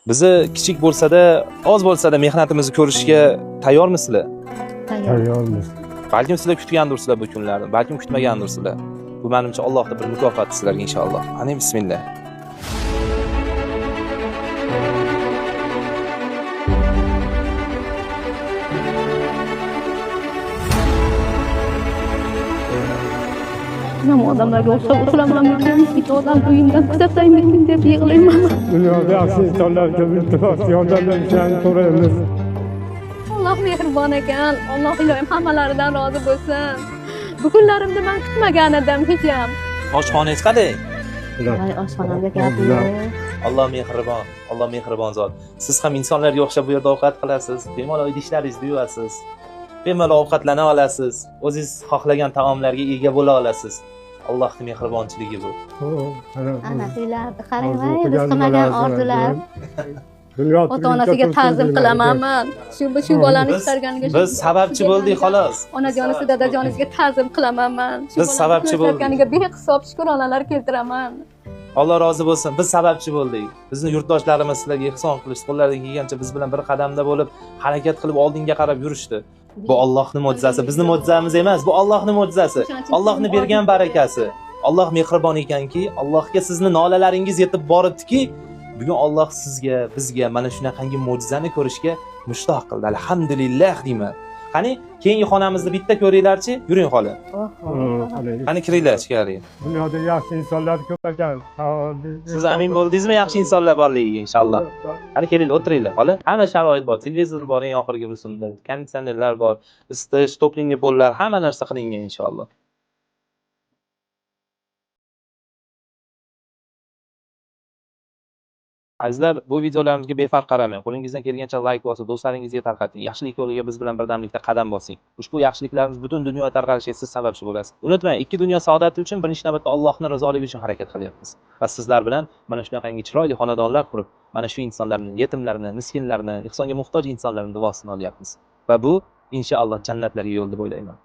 Bizi kichik bo'lsa-da, oz bo'lsa-da mehnatimizni ko'rishga tayyormisizlar? Tayyormiz. Balkim sizlar kutgandirsizlar bu kunlarni, balkim kutmagandirsizlar. Bu menimcha Allohning bir mukofoti sizlarga inshaalloh. Ana bismillah. Nima odamlarga o'xshab uxlamamoqchiman, bitta odam uyimdan kuzatmayman deb yig'layman. Dunyoda yaxshi insonlarga iltimos yordamlashishni so'raymiz. Alloh mehribon ekan, Alloh iloyim hammalaridan rozi bo'lsin. Bu kunlarimda men kutmagan edim hech ham. Oshxonangiz qanday? Voy, oshxonamda gapim. Alloh mehribon zot. Siz ham insonlarga o'xshab bu yerda ovqat qilasiz, bemalol idishlaringizni yuvasiz. Bemalol ovqatlana olasiz. O'zingiz xohlagan taomlarga ega bo'la olasiz. Allohning mehribonchiligi bu. Ana sizlarni qarang, biz qilmagan orzular. Ota-onasiga ta'zim qilamanman. Shu bolani istarganiga. Biz sababchi bo'ldik xolos. Onajonisi, dadajonisiga ta'zim qilamanman. Biz sababchi bo'ldik. Istarganiga behisob shukronalar keltiraman. Alloh rozi bo'lsin. Biz sababchi bo'ldik. Bizni yurtdoshlarimiz sizlarga ehson qilish, qo'llaridan kelgancha biz bilan bir qadamda bo'lib, harakat qilib oldinga qarab yurishdi. Bu Allohning mo'jizasi, bizning mo'jizamiz emas, bu Allohning mo'jizasi. Allohning bergan barakasi. Alloh mehribon ekanki, Allohga sizni nolalaringiz yetib boribdiki, bugun Alloh sizga, bizga mana shunaqangi mo'jizani ko'rishga mushtoq qildi. Alhamdulillah deyman. Qani, keyingi xonamizni bitta ko'ringlarchi, yuring xola. Qani kiringlar ichkari. Dunyoda yaxshi insonlar ko'p ekan. Siz amin bo'ldingizmi yaxshi insonlar borligiga inshaalloh? Qani kelinglar, o'tiringlar xola. Hamma sharoit bor, televizor bor, eng oxirgi rusumda, konditsionerlar bor, isitish, toplingi pollar, hamma narsa qilingan inshaalloh. Azizlar, bu videolarimizga befarq qaramang. Qo'lingizdan kelgancha like bosib, do'stlaringizga tarqating. Yaxshilik yo'liga biz bilan birdamlikda qadam bosing. Ushbu yaxshiliklarimiz butun dunyoga tarqalishiga siz sababchi bo'lasiz. Unutmang, ikki dunyo saodati uchun birinchi navbatda Allohning rizoligi uchun harakat qilyapmiz. Va sizlar bilan mana shunaqangi chiroyli xonadonlar qurib, mana shu insonlarni, yetimlarni, miskinlarni, ihsonga muhtoj insonlarning duosini olyapmiz. Va bu inshaalloh jannatlarga yo'l deb o'ylayman.